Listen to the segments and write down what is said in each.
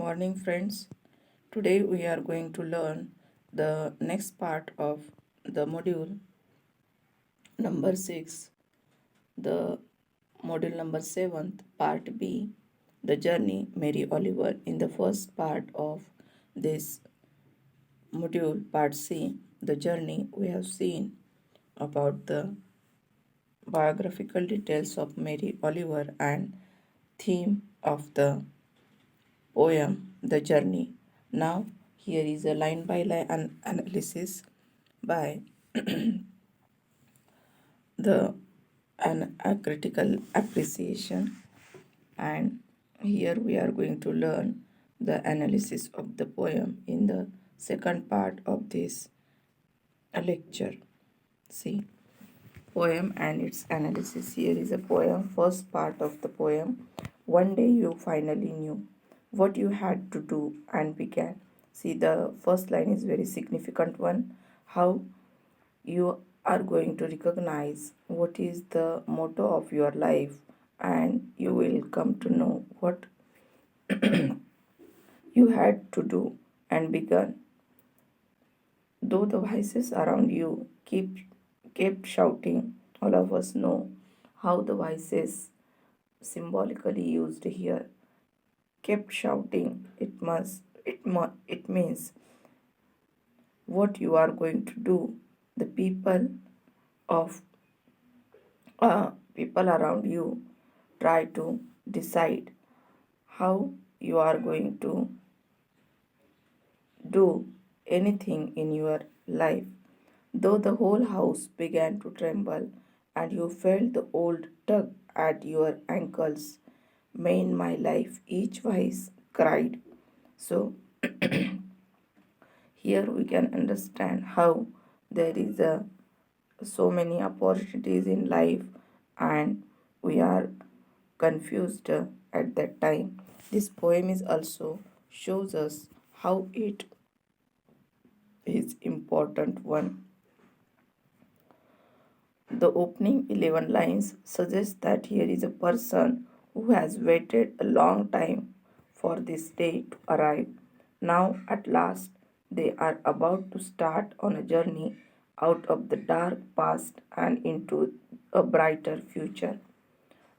morning, friends. Today we are going to learn the next part of the module number 6, the module number 7, part B, the journey Mary Oliver. In the first part of this module, part C, the journey, we have seen about the biographical details of Mary Oliver and theme of the poem, The Journey. Now, here is a line by line analysis by the a critical appreciation, and here we are going to learn the analysis of the poem in the second part of this lecture. See, poem and its analysis. Here is a poem, first part of the poem. One day you finally knew what you had to do and began. See, the first line is very significant one. How you are going to recognize what is the motto of your life, and you will come to know what you had to do and begun. Though the voices around you kept shouting, all of us know how the voices symbolically used here kept shouting. It means what you are going to do. The of people around you try to decide how you are going to do anything in your life. Though the whole house began to tremble and you felt the old tug at your ankles, may in my life, each voice cried. So, here we can understand how there is so many opportunities in life and we are confused at that time. This poem is also shows us how it is important one. The opening 11 lines suggest that here is a person who has waited a long time for this day to arrive. Now, at last, they are about to start on a journey out of the dark past and into a brighter future.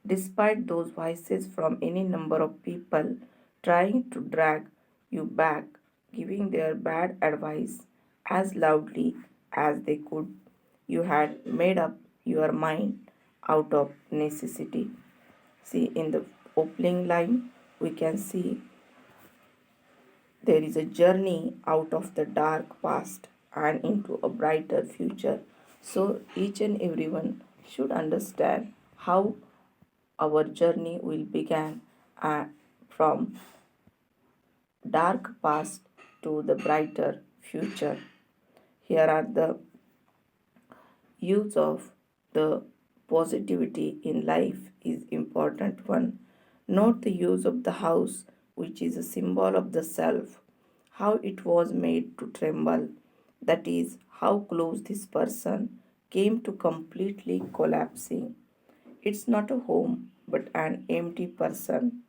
Despite those voices from any number of people trying to drag you back, giving their bad advice as loudly as they could, you had made up your mind out of necessity. See, in the opening line, we can see there is a journey out of the dark past and into a brighter future. So, each and everyone should understand how our journey will begin from dark past to the brighter future. Here are the use of the positivity in life is important one. Note the use of the house, which is a symbol of the self, how it was made to tremble. That is how close this person came to completely collapsing. It's not a home, but an empty person,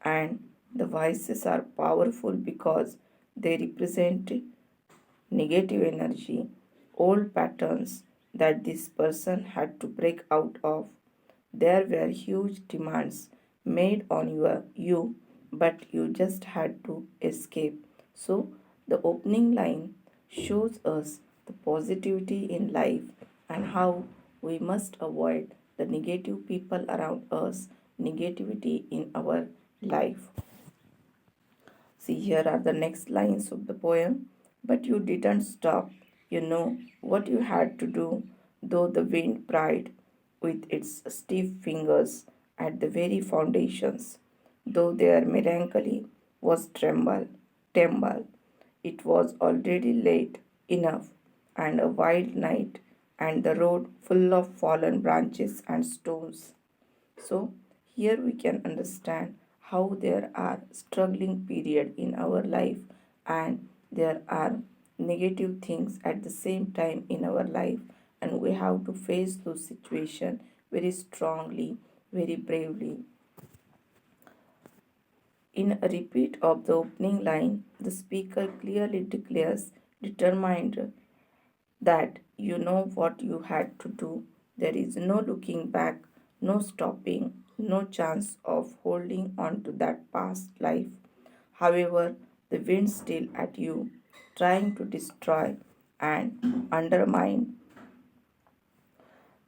and the voices are powerful because they represent negative energy, old patterns that this person had to break out of. There were huge demands made on you, but you just had to escape. So, the opening line shows us the positivity in life and how we must avoid the negative people around us, negativity in our life. See, here are the next lines of the poem. But you didn't stop. You know what you had to do, though the wind pried with its stiff fingers at the very foundations, though their melancholy was tremble. It was already late enough, and a wild night, and the road full of fallen branches and stones. So here we can understand how there are struggling period in our life and there are negative things at the same time in our life, and we have to face those situations very strongly, very bravely. In a repeat of the opening line, the speaker clearly declares, determined, that you know what you had to do. There is no looking back, no stopping, no chance of holding on to that past life. However, the wind still at you, trying to destroy and undermine.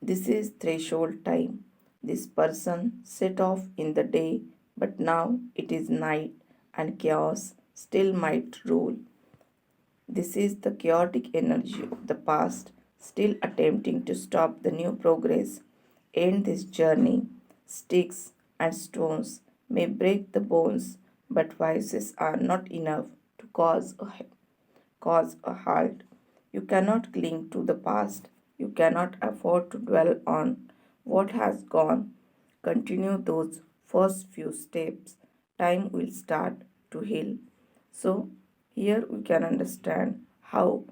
This is threshold time. This person set off in the day, but now it is night and chaos still might rule. This is the chaotic energy of the past, still attempting to stop the new progress. End this journey. Sticks and stones may break the bones, but vices are not enough to cause a halt. You cannot cling to the past. You cannot afford to dwell on what has gone. Continue those first few steps. Time will start to heal. So, here we can understand how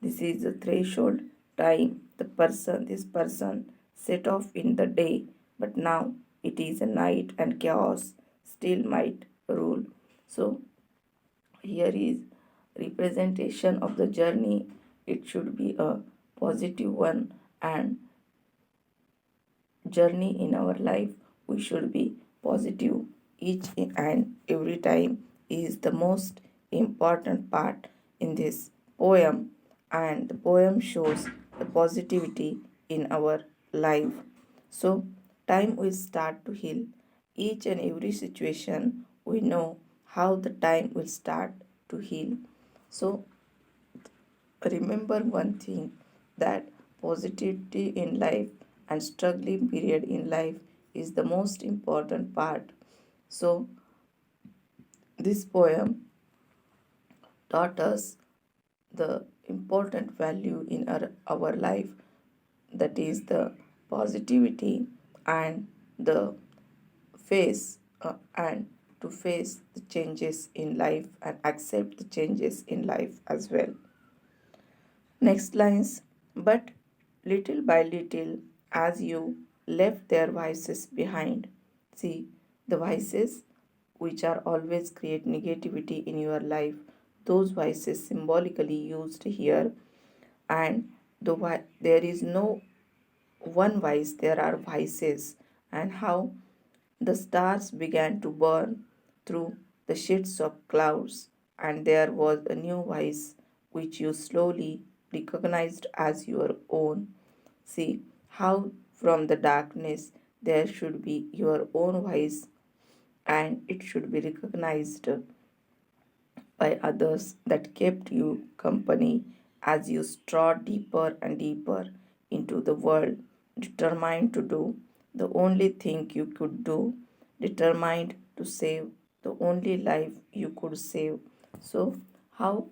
this is the threshold time this person set off in the day, but now it is a night and chaos still might rule. So, here is representation of the journey. It should be a positive one, and journey in our life we should be positive each and every time is the most important part in this poem, and the poem shows the positivity in our life. So time will start to heal each and every situation. We know how the time will start to heal. So remember one thing, that positivity in life and struggling period in life is the most important part. So this poem taught us the important value in our life, that is the positivity and the face and to face the changes in life and accept the changes in life as well. Next lines, but little by little, as you left their vices behind. See, the vices which are always create negativity in your life, those vices symbolically used here, and there is no one vice, there are vices, and how the stars began to burn through the sheets of clouds, and there was a new voice which you slowly recognized as your own. See how from the darkness there should be your own voice, and it should be recognized by others that kept you company as you strode deeper and deeper into the world, determined to do the only thing you could do, determined to save the only life you could save. So, how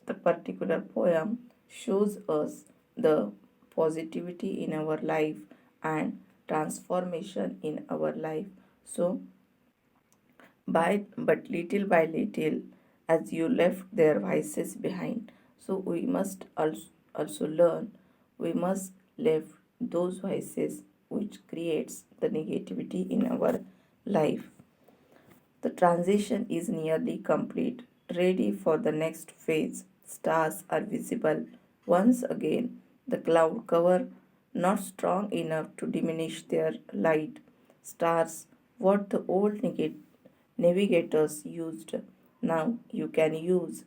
the particular poem shows us the positivity in our life and transformation in our life. So, but little by little, as you left their vices behind, so we must also learn, we must leave those vices which creates the negativity in our life. The transition is nearly complete, ready for the next phase. Stars are visible once again, the cloud cover not strong enough to diminish their light. Stars, what the old navigators used, now you can use.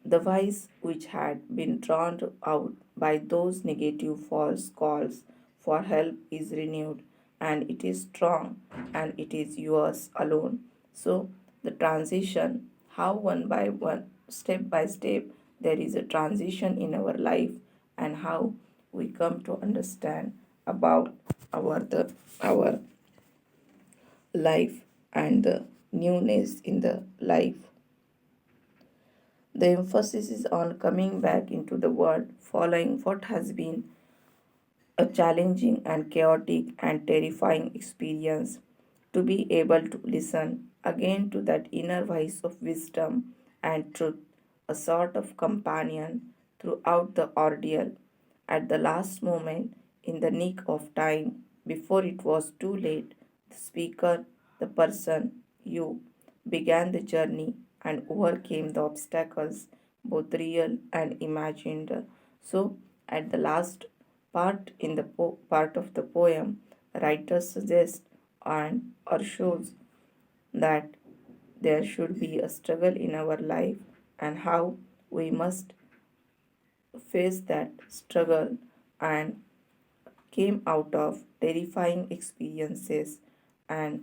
The vice which had been drowned out by those negative false calls for help is renewed, and it is strong, and it is yours alone. So, the transition, how one by one, step by step, there is a transition in our life, and how we come to understand about our life and the newness in the life. The emphasis is on coming back into the world following what has been a challenging and chaotic and terrifying experience, to be able to listen again to that inner voice of wisdom and truth, a sort of companion throughout the ordeal. At the last moment, in the nick of time, before it was too late, the speaker the person you began the journey and overcame the obstacles, both real and imagined. So, at the last part in the part of the poem, writer suggests and or shows that there should be a struggle in our life and how we must face that struggle and came out of terrifying experiences and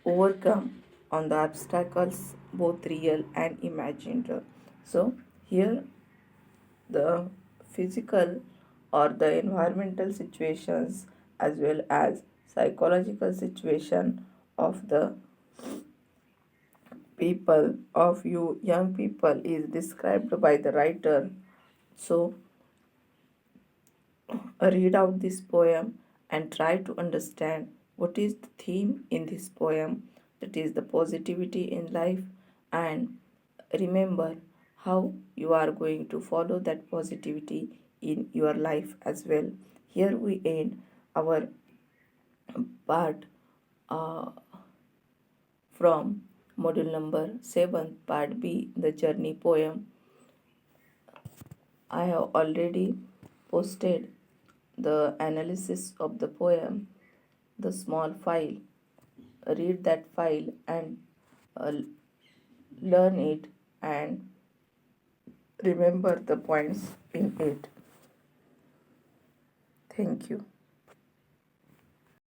overcome on the obstacles both real and imagined. So here the physical or the environmental situations as well as psychological situation of the people of you young people is described by the writer. So read out this poem and try to understand what is the theme in this poem, that is the positivity in life, and remember how you are going to follow that positivity in your life as well. Here we end our part uh, from module number 7, part B, the journey poem. I have already posted the analysis of the poem, the small file. Read that file and uh, learn it and remember the points in it. Thank you.